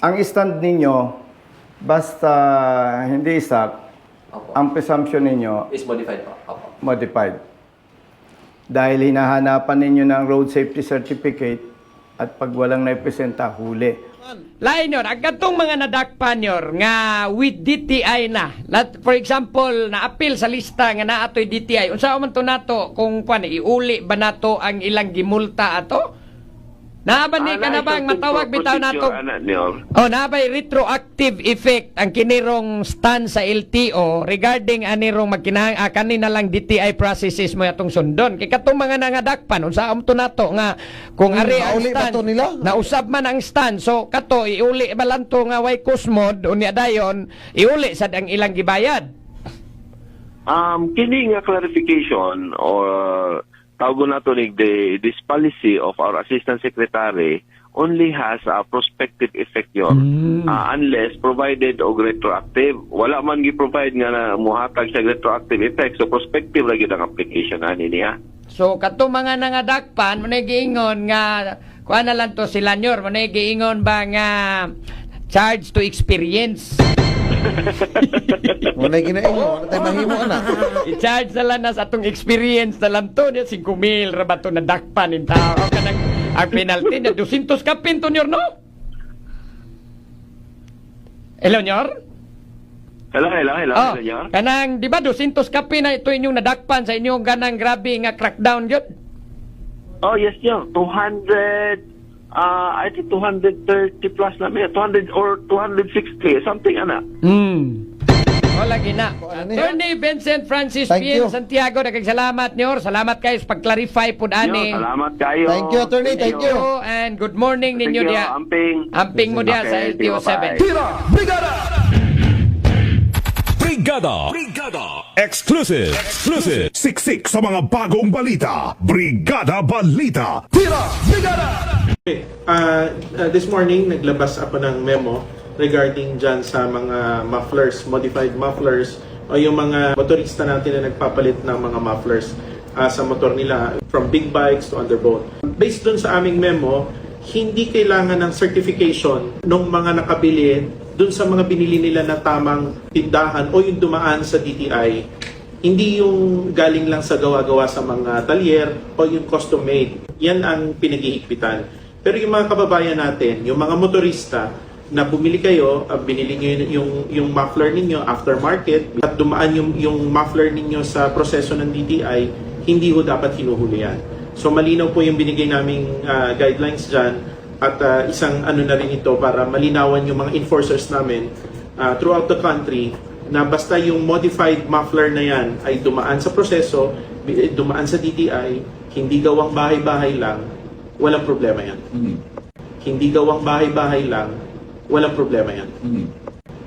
Ang stand ninyo, basta hindi stock, Opo. ang presumption ninyo, Is modified po. Opo. modified. Dahil hinahanapan ninyo ng road safety certificate at pag walang naipresenta, huli. Lain yun, ang katong mga nadakpan yor nga with DTI na. For example, na-appeal sa lista nga naatoy DTI. Unsa man to nato kung iuli ba nato ang ilang gimulta ato? Naabani ka na ba ang matawag bitaw nato? Naabay retroactive effect ang kinirong stand sa LTO regarding anirong kanina lang DTI processes mo atong sundon. Kay katong mga nangadakpan unsa am to nato nga kung ari ang stand nausab man ang stand so kato iuli ba lang to nga way kusmod unya dayon iuli sad ang ilang gibayad. Kini nga clarification or tawag na to this policy of our assistant secretary only has a prospective effect yon unless provided og retroactive. Wala man gi-provide nga na muhatag sa retroactive effect, so prospective lagi ang application ani niya. So kato mga nangadakpan mo giingon nga kuha na lang to sila nyor mo giingon ba nga charge to experience. Muna ginaingon, tayo mahimo na. I-charge na lang na sa atong experience na lang to. 5,000 ra ba to nadakpan in tao. Kanang ang penalty na 200 kapin to nyor no? Hello nyor? Hello, Oh, nyor. kanang di ba 200 kapin na ito inyong nadakpan sa inyong ganang grabe nga crackdown yun? Oh, yes, nyor. 200 I think 230 plus na may 200 or 260 something ana. Wala gina. Attorney Vincent Francis Thank P. you. Santiago, salamat nyor. Salamat kayo sa pag-clarify po ani. Salamat kayo. Thank you, attorney. Thank you. And good morning ninyo Thank you, dia. Amping Mo dia sa Okay, LTO 7. Brigada. Exclusive. Siksik sa mga bagong balita. Brigada Balita. Okay. This morning, naglabas ako ng memo regarding dyan sa mga mufflers, modified mufflers, o yung mga motorista natin na nagpapalit ng mga mufflers sa motor nila from big bikes to underbone. Based dun sa aming memo, hindi kailangan ng certification ng mga nakabili dun sa mga binili nila na tamang tindahan o yung dumaan sa DTI. Hindi yung galing lang sa gawa-gawa sa mga talyer o yung custom made. Yan ang pinaghihigpitan. Pero yung mga kababayan natin, yung mga motorista na bumili kayo, binili nyo yung muffler ninyo aftermarket at dumaan yung muffler ninyo sa proseso ng DTI, hindi ho dapat hinuhuli yan. So malinaw po yung binigay naming guidelines dyan at isang ano na rin ito para malinawan yung mga enforcers namin throughout the country na basta yung modified muffler na yan ay dumaan sa proseso, dumaan sa DTI, hindi gawang bahay-bahay lang, walang problema yan. Hindi gawang bahay-bahay lang, walang problema yan.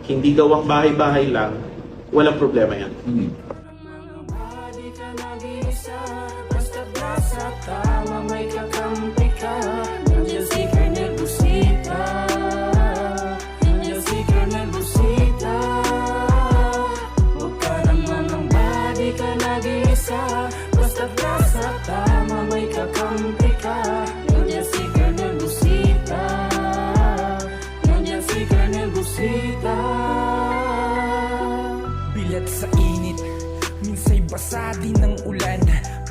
Hindi gawang bahay-bahay lang, walang problema yan. Bilat sa init, minsay basa din ng ulan.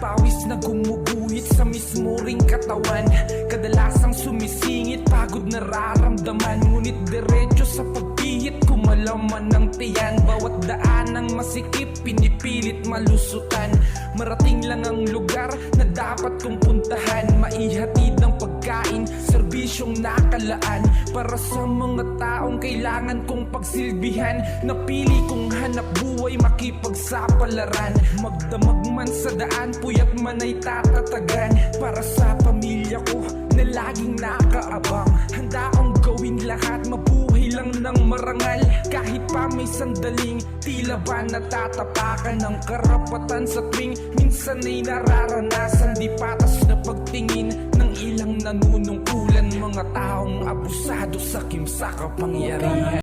Pawis na gumuguhit sa mismo ring katawan. Kadalasang sumisingit, pagod nararamdaman. Ngunit diretso sa pagpihit, kumalaman ng tiyan. Bawat daan ng masikip, pinipilit malusutan. Marating lang ang lugar na dapat kong puntahan. Maihatid ng pagkain, serbisyong nakalaan. Para sa mga taong kailangan kong pagsilbihan. Napili kong hanap buhay, makipagsapalaran. Magdamag man sa daan, puyat man ay tatatagan. Para sa pamilya ko na laging nakaabang. Handa akong gawin lahat, mabuhay lang ng marangal. Kahit pa may sandaling, tila ba natatapakan ng karapatan sa tuwing minsan ay nararanasan. Di patas na pagtingin ng ilang nanunungkulan. Mga taong abusado sa kimsa kapangyarihan.